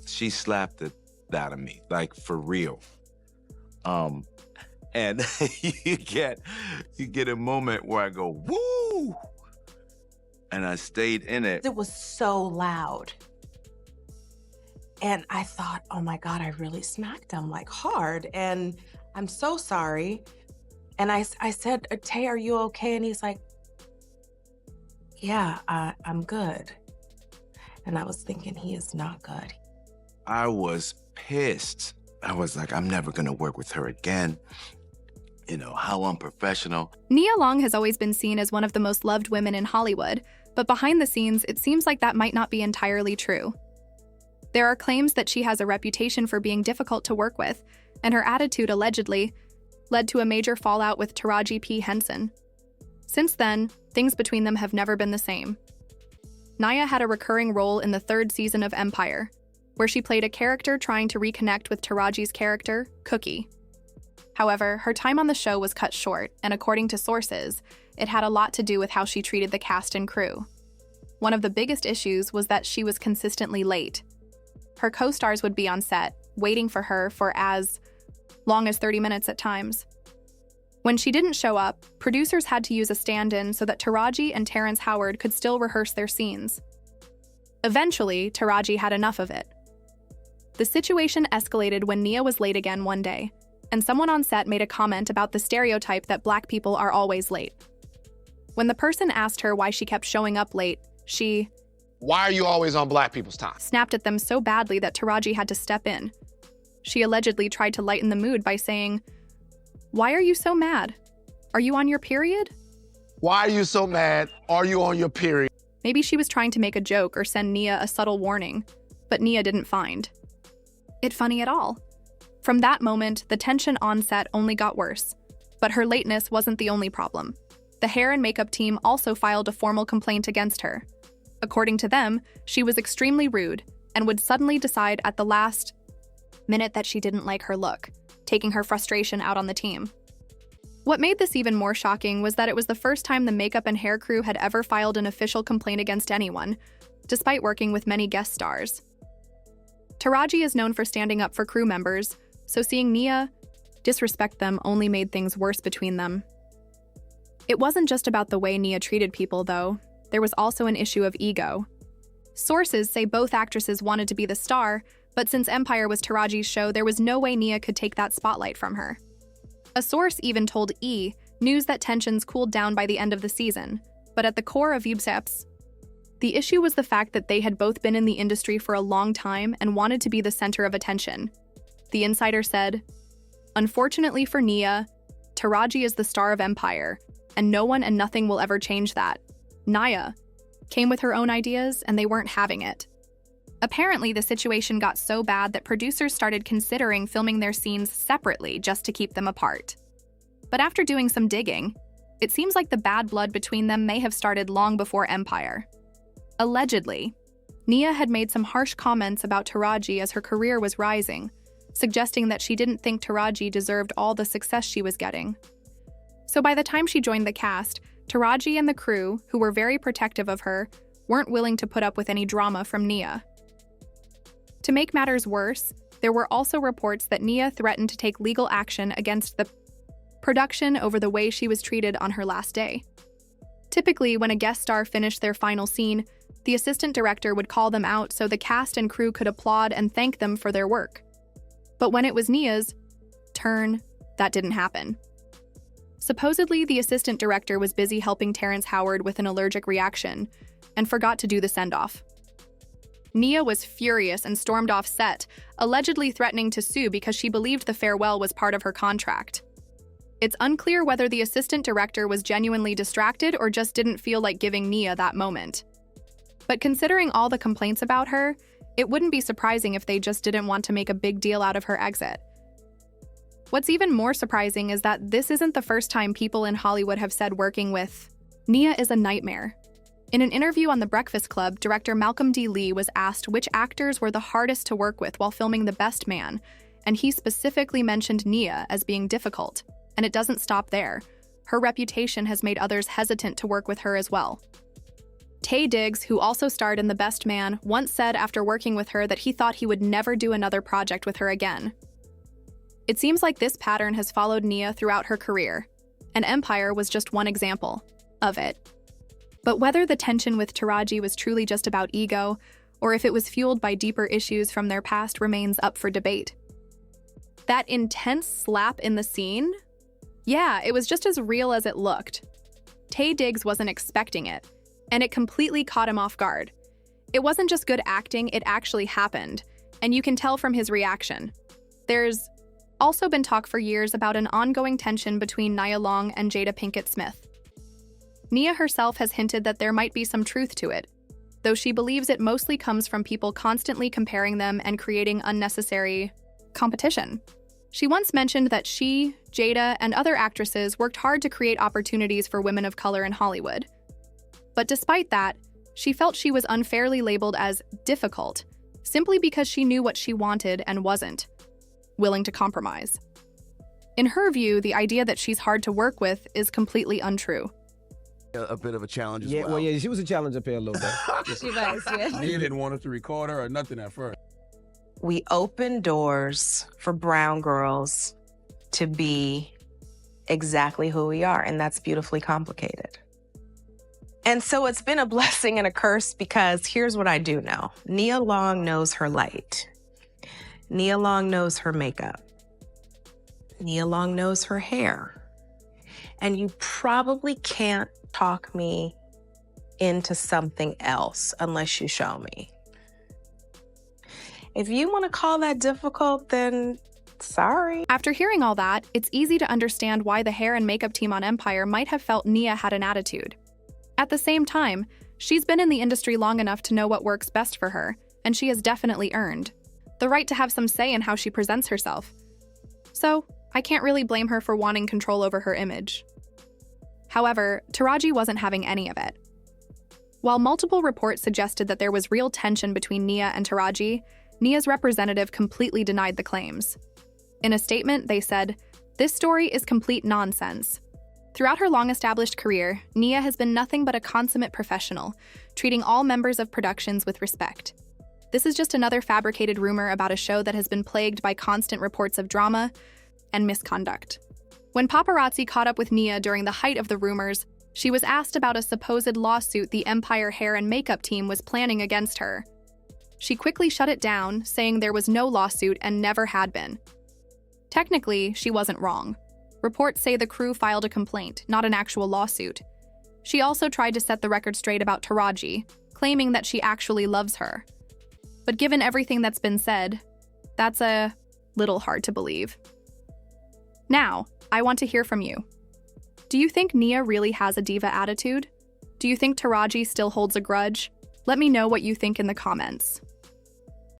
she slapped it out of me, like for real. And you get a moment where I go, woo! And I stayed in it. It was so loud. And I thought, oh my God, I really smacked him like hard. And I'm so sorry. And I said, Tay, are you okay? And he's like, yeah, I'm good. And I was thinking, he is not good. I was pissed. I was like, I'm never gonna work with her again. You know, how unprofessional. Nia Long has always been seen as one of the most loved women in Hollywood, but behind the scenes, it seems like that might not be entirely true. There are claims that she has a reputation for being difficult to work with, and her attitude allegedly led to a major fallout with Taraji P. Henson. Since then, things between them have never been the same. Nia had a recurring role in the 3rd season of Empire, where she played a character trying to reconnect with Taraji's character, Cookie. However, her time on the show was cut short, and according to sources, it had a lot to do with how she treated the cast and crew. One of the biggest issues was that she was consistently late. Her co-stars would be on set, waiting for her for as long as 30 minutes at times. When she didn't show up, producers had to use a stand-in so that Taraji and Terrence Howard could still rehearse their scenes. Eventually, Taraji had enough of it. The situation escalated when Nia was late again one day, and someone on set made a comment about the stereotype that Black people are always late. When the person asked her why she kept showing up late, she "Why are you always on Black people's time?" snapped at them so badly that Taraji had to step in. She allegedly tried to lighten the mood by saying, "Why are you so mad? Are you on your period?" "Why are you so mad? Are you on your period?" Maybe she was trying to make a joke or send Nia a subtle warning, but Nia didn't find it funny at all. From that moment, the tension on set only got worse. But her lateness wasn't the only problem. The hair and makeup team also filed a formal complaint against her. According to them, she was extremely rude and would suddenly decide at the last minute that she didn't like her look, taking her frustration out on the team. What made this even more shocking was that it was the first time the makeup and hair crew had ever filed an official complaint against anyone, despite working with many guest stars. Taraji is known for standing up for crew members, so seeing Nia disrespect them only made things worse between them. It wasn't just about the way Nia treated people, though. There was also an issue of ego. Sources say both actresses wanted to be the star, but since Empire was Taraji's show, there was no way Nia could take that spotlight from her. A source even told E! News that tensions cooled down by the end of the season, but at the core of Ubseps, the issue was the fact that they had both been in the industry for a long time and wanted to be the center of attention. The insider said, "Unfortunately for Nia, Taraji is the star of Empire, and no one and nothing will ever change that. Nia came with her own ideas, and they weren't having it." Apparently, the situation got so bad that producers started considering filming their scenes separately just to keep them apart. But after doing some digging, it seems like the bad blood between them may have started long before Empire. Allegedly, Nia had made some harsh comments about Taraji as her career was rising, suggesting that she didn't think Taraji deserved all the success she was getting. So by the time she joined the cast, Taraji and the crew, who were very protective of her, weren't willing to put up with any drama from Nia. To make matters worse, there were also reports that Nia threatened to take legal action against the production over the way she was treated on her last day. Typically, when a guest star finished their final scene, the assistant director would call them out so the cast and crew could applaud and thank them for their work. But when it was Nia's turn, that didn't happen. Supposedly, the assistant director was busy helping Terrence Howard with an allergic reaction and forgot to do the send-off. Nia was furious and stormed off set, allegedly threatening to sue because she believed the farewell was part of her contract. It's unclear whether the assistant director was genuinely distracted or just didn't feel like giving Nia that moment. But considering all the complaints about her, it wouldn't be surprising if they just didn't want to make a big deal out of her exit. What's even more surprising is that this isn't the first time people in Hollywood have said working with Nia is a nightmare. In an interview on The Breakfast Club, director Malcolm D. Lee was asked which actors were the hardest to work with while filming The Best Man, and he specifically mentioned Nia as being difficult. And it doesn't stop there. Her reputation has made others hesitant to work with her as well. Taye Diggs, who also starred in The Best Man, once said after working with her that he thought he would never do another project with her again. It seems like this pattern has followed Nia throughout her career, and Empire was just one example of it. But whether the tension with Taraji was truly just about ego, or if it was fueled by deeper issues from their past remains up for debate. That intense slap in the scene? Yeah, it was just as real as it looked. Taye Diggs wasn't expecting it, and it completely caught him off guard. It wasn't just good acting, it actually happened, and you can tell from his reaction. There's also been talk for years about an ongoing tension between Nia Long and Jada Pinkett Smith. Nia herself has hinted that there might be some truth to it, though she believes it mostly comes from people constantly comparing them and creating unnecessary competition. She once mentioned that she, Jada, and other actresses worked hard to create opportunities for women of color in Hollywood. But despite that, she felt she was unfairly labeled as difficult, simply because she knew what she wanted and wasn't willing to compromise. In her view, the idea that she's hard to work with is completely untrue. A bit of a challenge as Yeah, well. well, yeah, she was a challenge up here a little bit. She was, yeah. Nia didn't want us to record her or nothing at first. We open doors for brown girls to be exactly who we are, and that's beautifully complicated. And so it's been a blessing and a curse because here's what I do know. Nia Long knows her light. Nia Long knows her makeup. Nia Long knows her hair. And you probably can't talk me into something else unless you show me. If you want to call that difficult, then sorry. After hearing all that, it's easy to understand why the hair and makeup team on Empire might have felt Nia had an attitude. At the same time, she's been in the industry long enough to know what works best for her, and she has definitely earned the right to have some say in how she presents herself. So, I can't really blame her for wanting control over her image. However, Taraji wasn't having any of it. While multiple reports suggested that there was real tension between Nia and Taraji, Nia's representative completely denied the claims. In a statement, they said, "This story is complete nonsense." Throughout her long-established career, Nia has been nothing but a consummate professional, treating all members of productions with respect. This is just another fabricated rumor about a show that has been plagued by constant reports of drama and misconduct. When paparazzi caught up with Nia during the height of the rumors, she was asked about a supposed lawsuit the Empire hair and makeup team was planning against her. She quickly shut it down, saying there was no lawsuit and never had been. Technically, she wasn't wrong. Reports say the crew filed a complaint, not an actual lawsuit. She also tried to set the record straight about Taraji, claiming that she actually loves her. But given everything that's been said, that's a little hard to believe. Now, I want to hear from you. Do you think Nia really has a diva attitude? Do you think Taraji still holds a grudge? Let me know what you think in the comments.